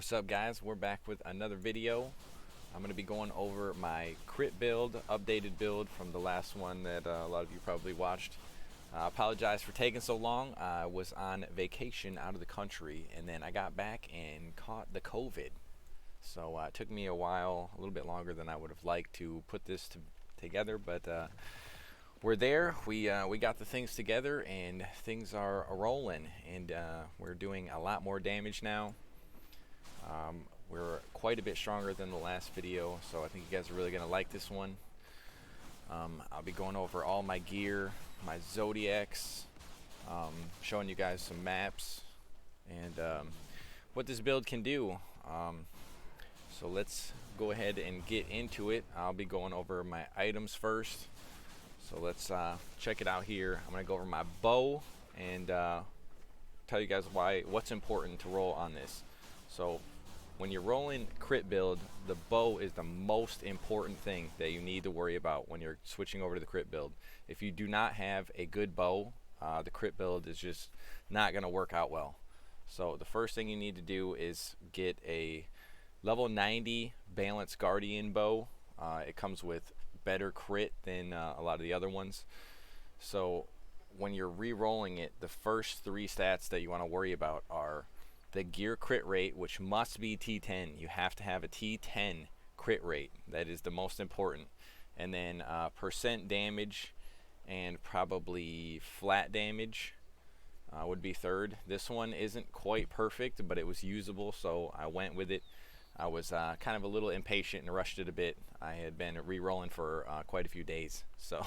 What's up, guys? We're back with another video. I'm going to be going over my crit build, updated build from the last one that a lot of you probably watched. I apologize for taking so long. I was on vacation out of the country, and then I got back and caught the COVID. So it took me a while, a little bit longer than I would have liked to put this together, but we're there. We got the things together, and things are rolling, and we're doing a lot more damage now. We're quite a bit stronger than the last video, so I think you guys are really going to like this one. I'll be going over all my gear, my Zodiacs, showing you guys some maps, and what this build can do. So let's go ahead and get into it. I'll be going over my items first. So let's check it out here. I'm going to go over my bow and tell you guys what's important to roll on this. So when you're rolling crit build, the bow is the most important thing that you need to worry about when you're switching over to the crit build. If you do not have a good bow, the crit build is just not going to work out well. So the first thing you need to do is get a level 90 balanced guardian bow. It comes with better crit than a lot of the other ones. So when you're re-rolling it, the first three stats that you want to worry about are the gear crit rate, which must be T10. You have to have a T10 crit rate. That is the most important. And then percent damage and probably flat damage would be third. This one isn't quite perfect, but it was usable, so I went with it. I was kind of a little impatient and rushed it a bit. I had been re-rolling for quite a few days, so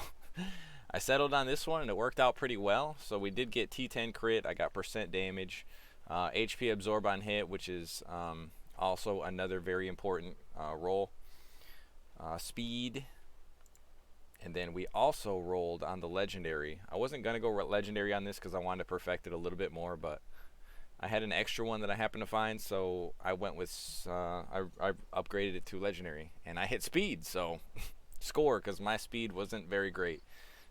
I settled on this one, and it worked out pretty well. So we did get T10 crit. I got percent damage. HP absorb on hit, which is also another very important roll. Speed, and then we also rolled on the legendary. I wasn't going to go legendary on this because I wanted to perfect it a little bit more, but I had an extra one that I happened to find, so I went with I upgraded it to legendary, and I hit speed, so score, because my speed wasn't very great.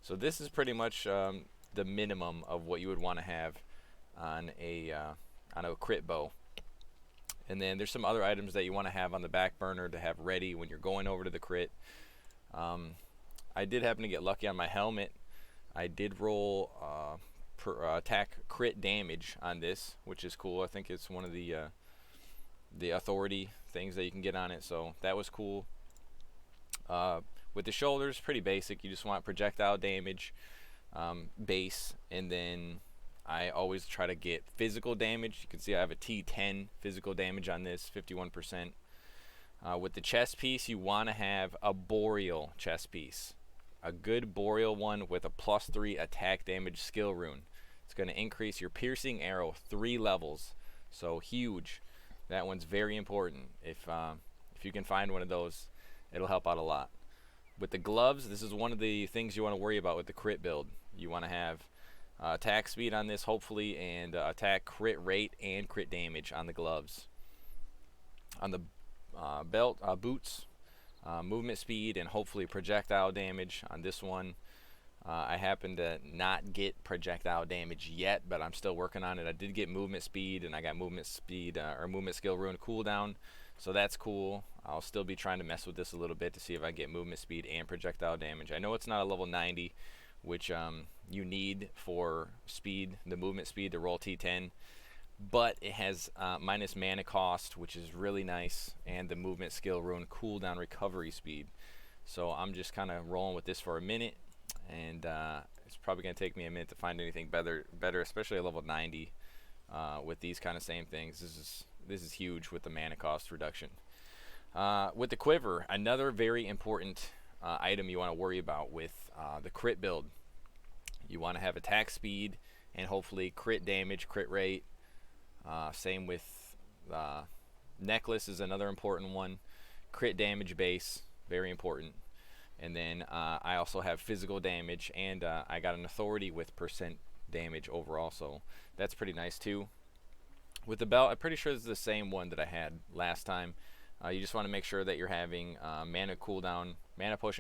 So this is pretty much the minimum of what you would want to have on a crit bow. And then there's some other items that you want to have on the back burner to have ready when you're going over to the crit. I did happen to get lucky on my helmet. I did roll attack crit damage on this, which is cool. I think it's one of the authority things that you can get on it, so that was cool. With the shoulders, pretty basic. You just want projectile damage, base, and then I always try to get physical damage. You can see I have a T10 physical damage on this, 51%. With the chest piece, you want to have a boreal chest piece. A good boreal one with a +3 attack damage skill rune. It's going to increase your piercing arrow 3 levels. So huge. That one's very important. If you can find one of those, it'll help out a lot. With the gloves, this is one of the things you want to worry about with the crit build. You want to have attack speed on this, hopefully, and attack crit rate and crit damage on the gloves. On the boots, movement speed and hopefully projectile damage on this one. I happen to not get projectile damage yet, but I'm still working on it. I did get movement speed, and I got movement speed or movement skill rune cooldown, so that's cool. I'll still be trying to mess with this a little bit to see if I get movement speed and projectile damage. I know it's not a level 90, which you need for speed, the movement speed to roll T10, but it has minus mana cost, which is really nice, and the movement skill rune cooldown recovery speed. So I'm just kind of rolling with this for a minute, and it's probably going to take me a minute to find anything better, especially at level 90 with these kind of same things. This is huge with the mana cost reduction. With the quiver, another very important item you want to worry about with the crit build. You want to have attack speed and hopefully crit damage, crit rate. Same with necklace is another important one. Crit damage base, very important. And then I also have physical damage, and I got an authority with percent damage overall, so that's pretty nice too. With the belt, I'm pretty sure this is the same one that I had last time. You just want to make sure that you're having mana potion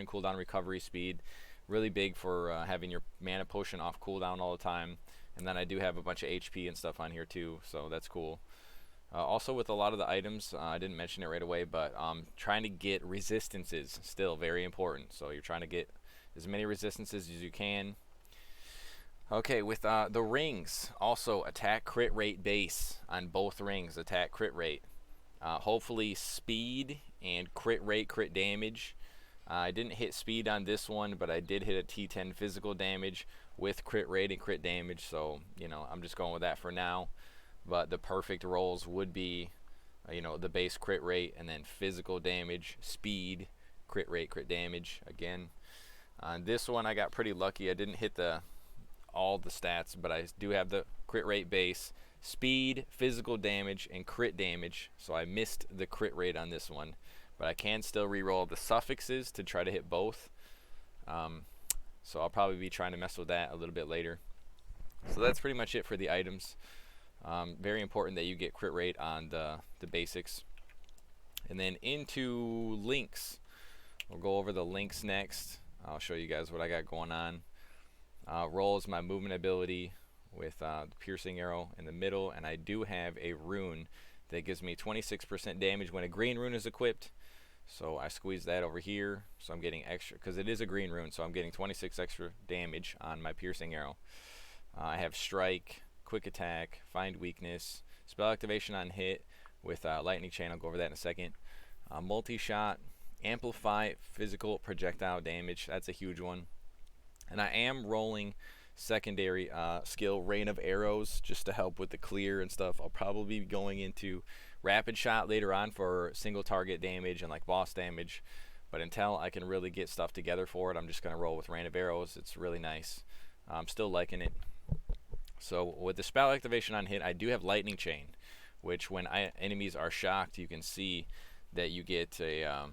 cooldown recovery speed. Really big for having your mana potion off cooldown all the time. And then I do have a bunch of HP and stuff on here too, so that's cool. Also with a lot of the items, I didn't mention it right away, but trying to get resistances still very important. So you're trying to get as many resistances as you can. Okay, with the rings, also attack crit rate base on both rings, attack crit rate. Hopefully speed and crit rate, crit damage. I didn't hit speed on this one, but I did hit a T10 physical damage with crit rate and crit damage, so you know, I'm just going with that for now. But the perfect rolls would be, you know, the base crit rate and then physical damage, speed, crit rate, crit damage again. On this one I got pretty lucky. I didn't hit all the stats, but I do have the crit rate base, speed, physical damage, and crit damage, so I missed the crit rate on this one. But I can still re-roll the suffixes to try to hit both. So I'll probably be trying to mess with that a little bit later. So that's pretty much it for the items. Very important that you get crit rate on the basics. And then into links. We'll go over the links next. I'll show you guys what I got going on. Roll is my movement ability with the piercing arrow in the middle, and I do have a rune that gives me 26% damage when a green rune is equipped. So I squeeze that over here, so I'm getting extra, because it is a green rune, so I'm getting 26 extra damage on my piercing arrow. I have strike, quick attack, find weakness, spell activation on hit with lightning chain. I'll go over that in a second. Multi-shot, amplify physical projectile damage. That's a huge one. And I am rolling secondary skill, rain of arrows, just to help with the clear and stuff. I'll probably be going into rapid shot later on for single target damage and like boss damage, but until I can really get stuff together for it, I'm just going to roll with rain of arrows. It's really nice. I'm still liking it. So with the spell activation on hit, I do have lightning chain, which when enemies are shocked, you can see that you get a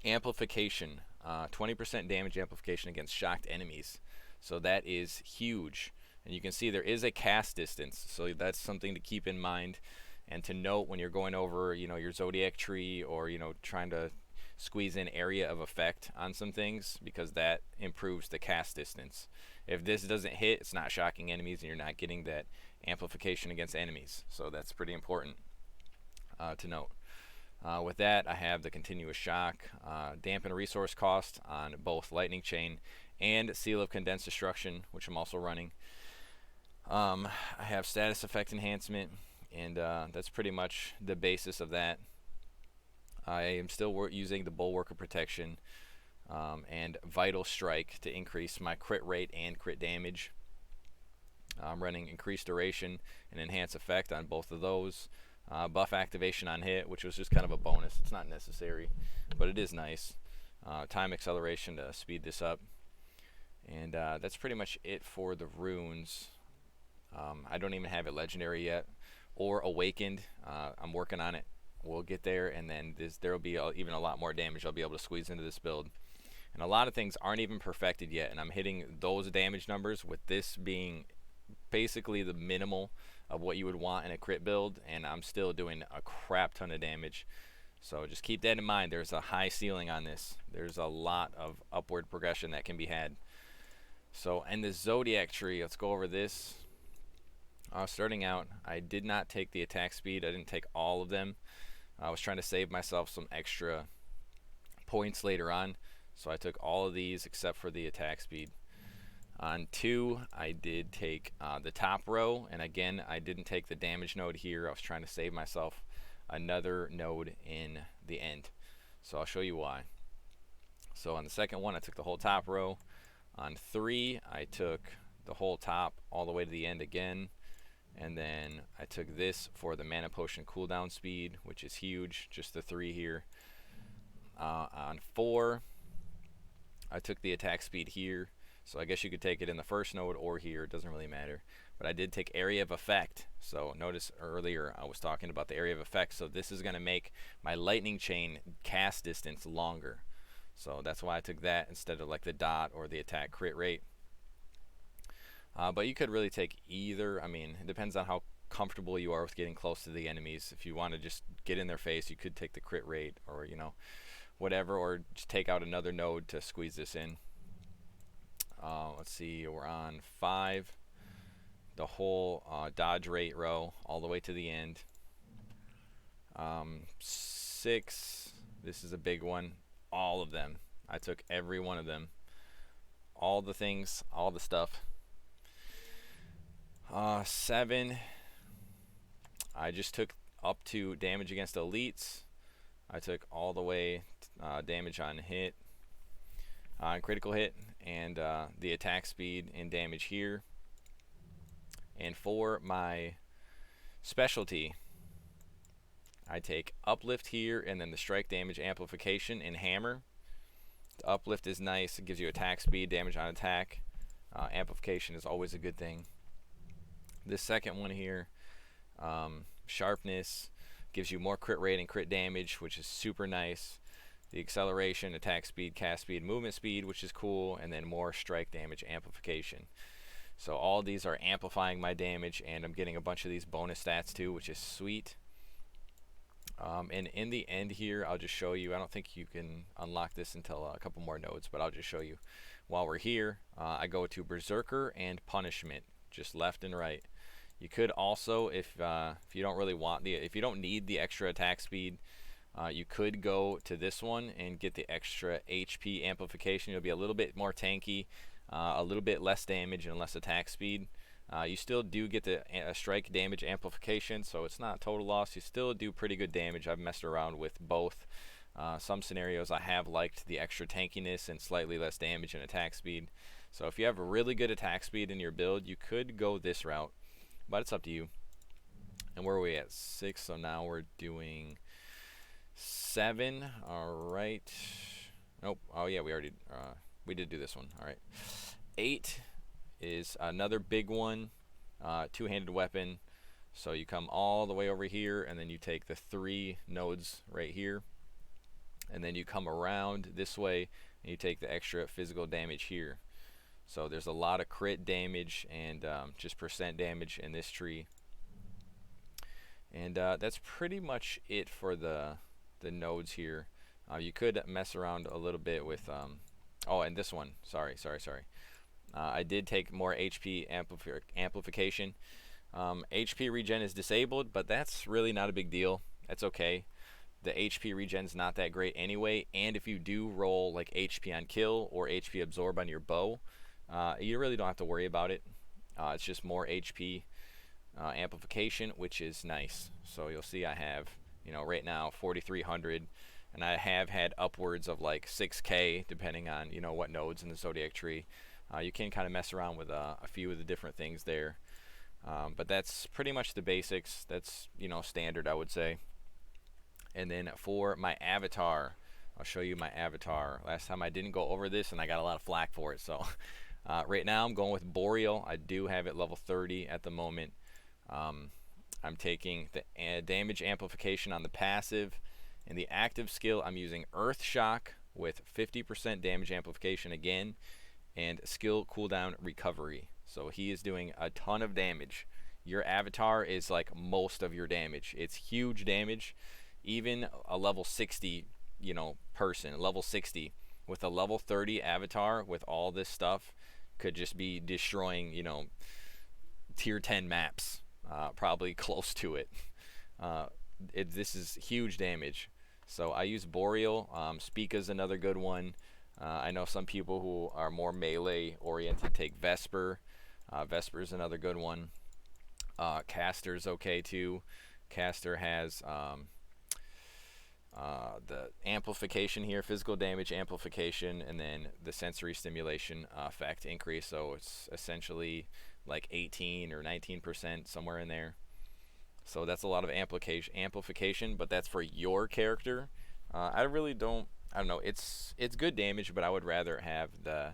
amplification, 20% damage amplification against shocked enemies. So that is huge. And you can see there is a cast distance, so that's something to keep in mind and to note when you're going over, you know, your Zodiac Tree, or, you know, trying to squeeze in area of effect on some things, because that improves the cast distance. If this doesn't hit, it's not shocking enemies and you're not getting that amplification against enemies. So that's pretty important to note. With that, I have the continuous shock, dampen resource cost on both lightning chain and seal of condensed destruction, which I'm also running. I have status effect enhancement, and that's pretty much the basis of that. I am still using the bulwark of protection and vital strike to increase my crit rate and crit damage. I'm running increased duration and enhance effect on both of those. Buff activation on hit, which was just kind of a bonus. It's not necessary, but it is nice. Time acceleration to speed this up. And that's pretty much it for the runes. I don't even have it legendary yet or awakened. I'm working on it. We'll get there, and then there will be even a lot more damage I'll be able to squeeze into this build. And a lot of things aren't even perfected yet, and I'm hitting those damage numbers with this being basically the minimal of what you would want in a crit build, and I'm still doing a crap ton of damage. So just keep that in mind. There's a high ceiling on this. There's a lot of upward progression that can be had. So, and the Zodiac Tree, let's go over this. Starting out, I did not take the attack speed. I didn't take all of them. I was trying to save myself some extra points later on, so I took all of these except for the attack speed. On 2, I did take the top row, and again, I didn't take the damage node here. I was trying to save myself another node in the end. So I'll show you why. So on the second one, I took the whole top row. On 3, I took the whole top all the way to the end again. And then I took this for the mana potion cooldown speed, which is huge, just the 3 here. On 4, I took the attack speed here. So I guess you could take it in the first node or here, it doesn't really matter. But I did take area of effect. So notice earlier I was talking about the area of effect. So this is going to make my lightning chain cast distance longer. So that's why I took that instead of like the dot or the attack crit rate. But you could really take either. I mean, it depends on how comfortable you are with getting close to the enemies. If you want to just get in their face, you could take the crit rate, or, you know, whatever, or just take out another node to squeeze this in. Let's see, we're on 5. The whole dodge rate row all the way to the end. 6, this is a big one. All of them. I took every one of them. All the things, all the stuff. 7, I just took up to damage against elites. I took all the way damage on hit, on critical hit, and the attack speed and damage here. And for my specialty, I take uplift here and then the strike damage amplification and hammer. The uplift is nice. It gives you attack speed, damage on attack. Amplification is always a good thing. This second one here, sharpness, gives you more crit rate and crit damage, which is super nice. The acceleration, attack speed, cast speed, movement speed, which is cool, and then more strike damage amplification. So all these are amplifying my damage, and I'm getting a bunch of these bonus stats too, which is sweet. And in the end here, I'll just show you. I don't think you can unlock this until a couple more nodes, but I'll just show you. While we're here, I go to Berserker and Punishment, just left and right. You could also, if you don't really want if you don't need the extra attack speed, you could go to this one and get the extra HP amplification. You'll be a little bit more tanky, a little bit less damage and less attack speed. You still do get the strike damage amplification, so it's not total loss. You still do pretty good damage. I've messed around with both. Some scenarios I have liked the extra tankiness and slightly less damage and attack speed. So if you have a really good attack speed in your build, you could go this route, but it's up to you. And where are we at? 6, so now we're doing 7. All right. Nope. Oh yeah, we did do this one. All right. 8 is another big one, two-handed weapon. So you come all the way over here, and then you take the 3 nodes right here, and then you come around this way, and you take the extra physical damage here. So there's a lot of crit damage and just percent damage in this tree. And that's pretty much it for the nodes here. You could mess around a little bit with oh, and this one, sorry. I did take more HP amplification. HP regen is disabled, but that's really not a big deal. That's okay. The HP regen's not that great anyway, and if you do roll like HP on kill or HP absorb on your bow, you really don't have to worry about it. It's just more HP amplification, which is nice. So you'll see I have, right now 4,300, and I have had upwards of like 6K depending on what nodes in the Zodiac Tree. You can kind of mess around with a few of the different things there, but that's pretty much the basics. That's standard, I would say. And then for my avatar, I'll show you my avatar. Last time I didn't go over this and I got a lot of flack for it, so right now I'm going with Boreal. I do have it level 30 at the moment. I'm taking the damage amplification on the passive, and the active skill I'm using Earth Shock with 50% damage amplification again, and skill cooldown recovery. So he is doing a ton of damage. Your avatar is like most of your damage. It's huge damage. Even a level 60 person, level 60 with a level 30 avatar with all this stuff could just be destroying tier 10 maps, probably close to it. This is huge damage. So I use Boreal. Spica's another good one. I know some people who are more melee oriented take Vesper. Vesper's another good one. Caster's okay too. Caster has the amplification here, physical damage amplification, and then the sensory stimulation effect increase. So it's essentially like 18 or 19%, somewhere in there. So that's a lot of amplification, but that's for your character. I don't know. It's good damage, but I would rather have the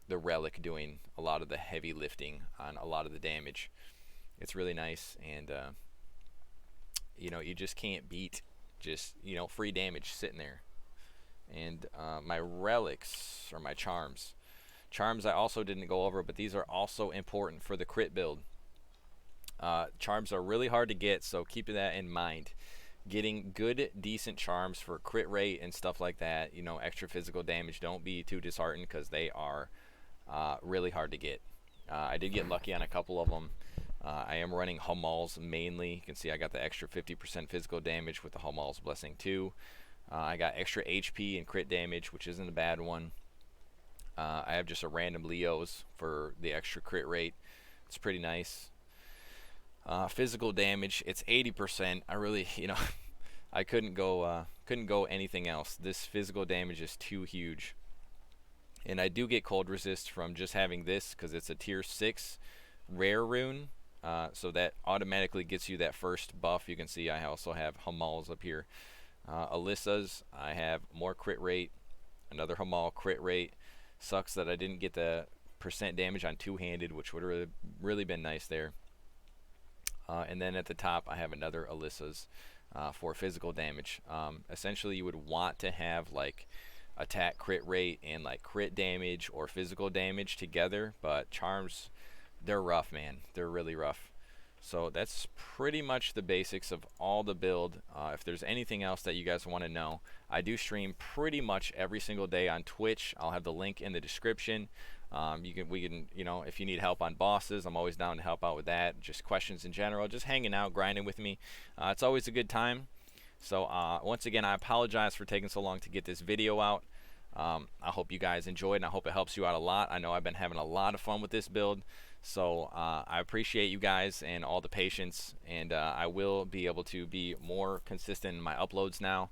relic doing a lot of the heavy lifting on a lot of the damage. It's really nice, and you just can't beat just free damage sitting there. And my relics, or my charms I also didn't go over, but these are also important for the crit build. Charms are really hard to get, so keep that in mind. Getting good, decent charms for crit rate and stuff like that, extra physical damage, don't be too disheartened, because they are really hard to get. I did get lucky on a couple of them. I am running Hamal's mainly. You can see I got the extra 50% physical damage with the Hamal's Blessing too. I got extra HP and crit damage, which isn't a bad one. I have just a random Leo's for the extra crit rate. It's pretty nice. Physical damage, it's 80%. I really, I couldn't go anything else. This physical damage is too huge. And I do get cold resist from just having this because it's a tier 6 rare rune. So that automatically gets you that first buff. You can see I also have Hamal's up here. Alyssa's, I have more crit rate, another Hamal crit rate. Sucks that I didn't get the percent damage on two-handed, which would have really been nice there. And then at the top I have another Alyssa's for physical damage. Essentially you would want to have like attack crit rate and like crit damage or physical damage together, but charms, they're rough, man. They're really rough. So that's pretty much the basics of all the build. If there's anything else that you guys want to know, I do stream pretty much every single day on Twitch. I'll have the link in the description. We can, if you need help on bosses, I'm always down to help out with that. Just questions in general, just hanging out, grinding with me. It's always a good time. So once again, I apologize for taking so long to get this video out. I hope you guys enjoyed, and I hope it helps you out a lot. I know I've been having a lot of fun with this build. So I appreciate you guys and all the patience, and I will be able to be more consistent in my uploads now.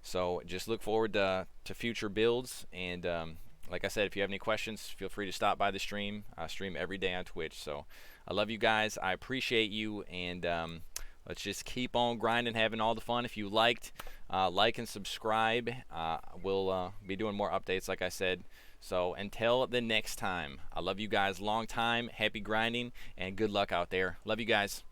So just look forward to future builds, and like I said, if you have any questions, feel free to stop by the stream. I stream every day on Twitch. So I love you guys. I appreciate you, and let's just keep on grinding, having all the fun. If you liked, like and subscribe. We'll be doing more updates, like I said. So until the next time, I love you guys long time. Happy grinding and good luck out there. Love you guys.